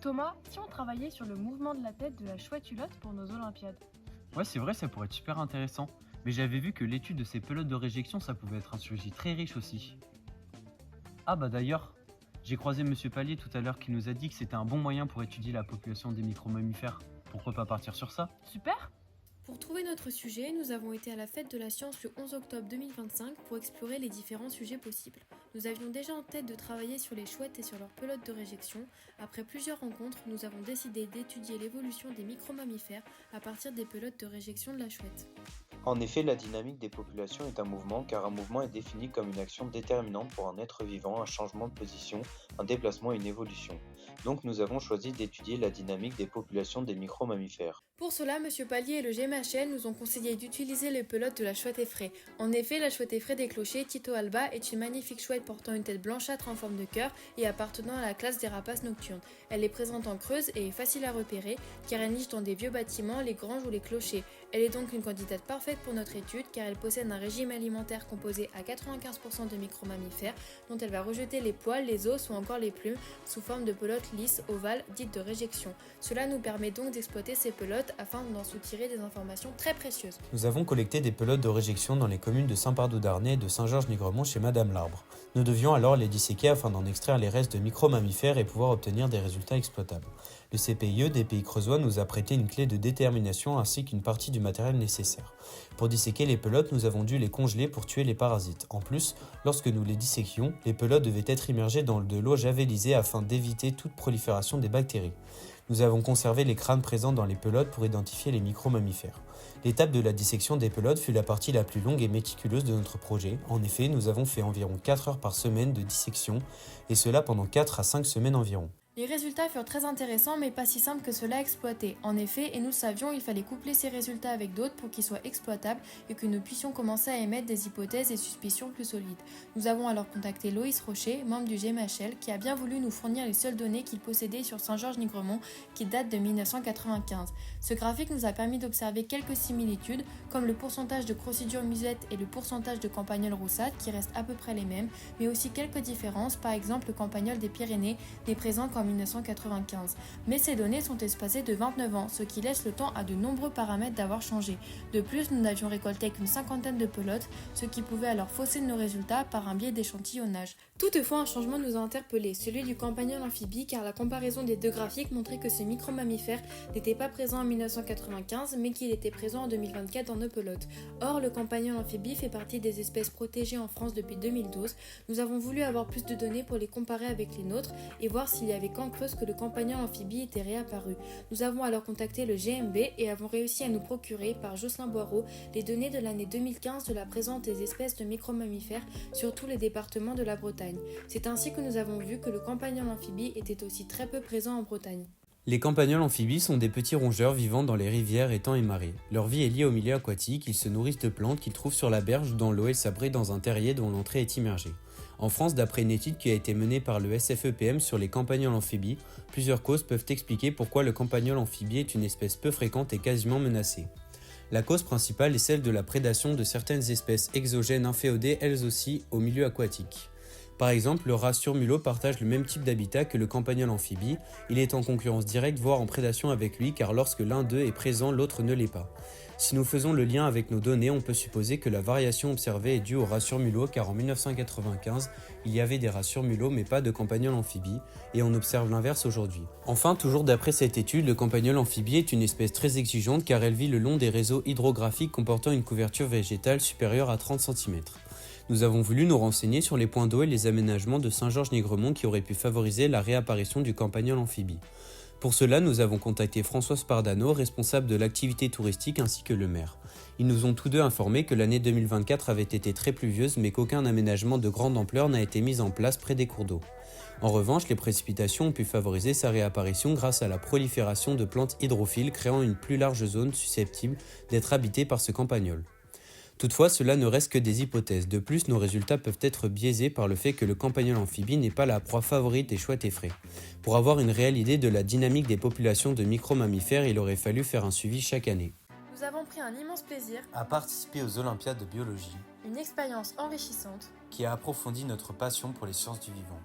Thomas, si on travaillait sur le mouvement de la tête de la chouette hulotte pour nos Olympiades? Ouais, c'est vrai, ça pourrait être super intéressant. Mais j'avais vu que l'étude de ces pelotes de réjection, ça pouvait être un sujet très riche aussi. Ah bah d'ailleurs, j'ai croisé Monsieur Pallier tout à l'heure qui nous a dit que c'était un bon moyen pour étudier la population des micro-mammifères. Pourquoi pas partir sur ça? Super! Pour trouver notre sujet, nous avons été à la fête de la science le 11 octobre 2025 pour explorer les différents sujets possibles. Nous avions déjà en tête de travailler sur les chouettes et sur leurs pelotes de réjection. Après plusieurs rencontres, nous avons décidé d'étudier l'évolution des micro-mammifères à partir des pelotes de réjection de la chouette. En effet, la dynamique des populations est un mouvement, car un mouvement est défini comme une action déterminante pour un être vivant, un changement de position, un déplacement et une évolution. Donc nous avons choisi d'étudier la dynamique des populations des micro-mammifères. Pour cela, M. Pallier et le GMHL nous ont conseillé d'utiliser les pelotes de la chouette effraie. En effet, la chouette effraie des clochers, Tito alba, est une magnifique chouette portant une tête blanchâtre en forme de cœur et appartenant à la classe des rapaces nocturnes. Elle est présente en Creuse et est facile à repérer car elle niche dans des vieux bâtiments, les granges ou les clochers. Elle est donc une candidate parfaite pour notre étude car elle possède un régime alimentaire composé à 95% de micro-mammifères dont elle va rejeter les poils, les os ou encore les plumes sous forme de pelotes lisses, ovales, dites de réjection. Cela nous permet donc d'exploiter ces pelotes afin d'en soutirer des informations très précieuses. Nous avons collecté des pelotes de réjection dans les communes de Saint-Pardoux-d'Arnay et de Saint-Georges-Nigremont chez Madame Larbre. Nous devions alors les disséquer afin d'en extraire les restes de micro-mammifères et pouvoir obtenir des résultats exploitables. Le CPIE des Pays creusois nous a prêté une clé de détermination ainsi qu'une partie du matériel nécessaire. Pour disséquer les pelotes, nous avons dû les congeler pour tuer les parasites. En plus, lorsque nous les disséquions, les pelotes devaient être immergées dans de l'eau javélisée afin d'éviter toute prolifération des bactéries. Nous avons conservé les crânes présents dans les pelotes pour identifier les micro-mammifères. L'étape de la dissection des pelotes fut la partie la plus longue et méticuleuse de notre projet. En effet, nous avons fait environ 4 heures par semaine de dissection, et cela pendant 4 à 5 semaines environ. Les résultats furent très intéressants mais pas si simples que cela à exploiter. En effet, et nous savions, il fallait coupler ces résultats avec d'autres pour qu'ils soient exploitables et que nous puissions commencer à émettre des hypothèses et suspicions plus solides. Nous avons alors contacté Loïs Rocher, membre du GMHL, qui a bien voulu nous fournir les seules données qu'il possédait sur Saint-Georges-Nigremont qui datent de 1995. Ce graphique nous a permis d'observer quelques similitudes comme le pourcentage de crocodile musette et le pourcentage de campagnol roussate qui restent à peu près les mêmes, mais aussi quelques différences, par exemple le campagnol des Pyrénées n'est présent qu'en 1995. Mais ces données sont espacées de 29 ans, ce qui laisse le temps à de nombreux paramètres d'avoir changé. De plus, nous n'avions récolté qu'une cinquantaine de pelotes, ce qui pouvait alors fausser nos résultats par un biais d'échantillonnage. Toutefois, un changement nous a interpellés, celui du campagnol amphibie, car la comparaison des deux graphiques montrait que ce micro-mammifère n'était pas présent en 1995, mais qu'il était présent en 2024 dans nos pelotes. Or, le campagnol amphibie fait partie des espèces protégées en France depuis 2012. Nous avons voulu avoir plus de données pour les comparer avec les nôtres et voir s'il y avait qu'en Creuse que le campagnol amphibie était réapparu. Nous avons alors contacté le GMB et avons réussi à nous procurer, par Jocelyn Boireau, les données de l'année 2015 de la présence des espèces de micro-mammifères sur tous les départements de la Bretagne. C'est ainsi que nous avons vu que le campagnol amphibie était aussi très peu présent en Bretagne. Les campagnols amphibies sont des petits rongeurs vivant dans les rivières, étangs et marais. Leur vie est liée au milieu aquatique, ils se nourrissent de plantes qu'ils trouvent sur la berge ou dans l'eau et s'abritent dans un terrier dont l'entrée est immergée. En France, d'après une étude qui a été menée par le SFEPM sur les campagnols amphibies, plusieurs causes peuvent expliquer pourquoi le campagnol amphibie est une espèce peu fréquente et quasiment menacée. La cause principale est celle de la prédation de certaines espèces exogènes inféodées elles aussi au milieu aquatique. Par exemple, le rat surmulot partage le même type d'habitat que le campagnol amphibie, il est en concurrence directe voire en prédation avec lui car lorsque l'un d'eux est présent, l'autre ne l'est pas. Si nous faisons le lien avec nos données, on peut supposer que la variation observée est due au rat surmulot car en 1995, il y avait des rats surmulots mais pas de campagnol amphibie et on observe l'inverse aujourd'hui. Enfin, toujours d'après cette étude, le campagnol amphibie est une espèce très exigeante car elle vit le long des réseaux hydrographiques comportant une couverture végétale supérieure à 30 cm. Nous avons voulu nous renseigner sur les points d'eau et les aménagements de Saint-Georges-Nigremont qui auraient pu favoriser la réapparition du campagnol amphibie. Pour cela, nous avons contacté François Spardano, responsable de l'activité touristique ainsi que le maire. Ils nous ont tous deux informé que l'année 2024 avait été très pluvieuse mais qu'aucun aménagement de grande ampleur n'a été mis en place près des cours d'eau. En revanche, les précipitations ont pu favoriser sa réapparition grâce à la prolifération de plantes hydrophiles créant une plus large zone susceptible d'être habitée par ce campagnol. Toutefois, cela ne reste que des hypothèses. De plus, nos résultats peuvent être biaisés par le fait que le campagnol amphibie n'est pas la proie favorite des chouettes effraies. Pour avoir une réelle idée de la dynamique des populations de micro-mammifères, il aurait fallu faire un suivi chaque année. Nous avons pris un immense plaisir, À participer aux Olympiades de biologie, une expérience enrichissante qui a approfondi notre passion pour les sciences du vivant.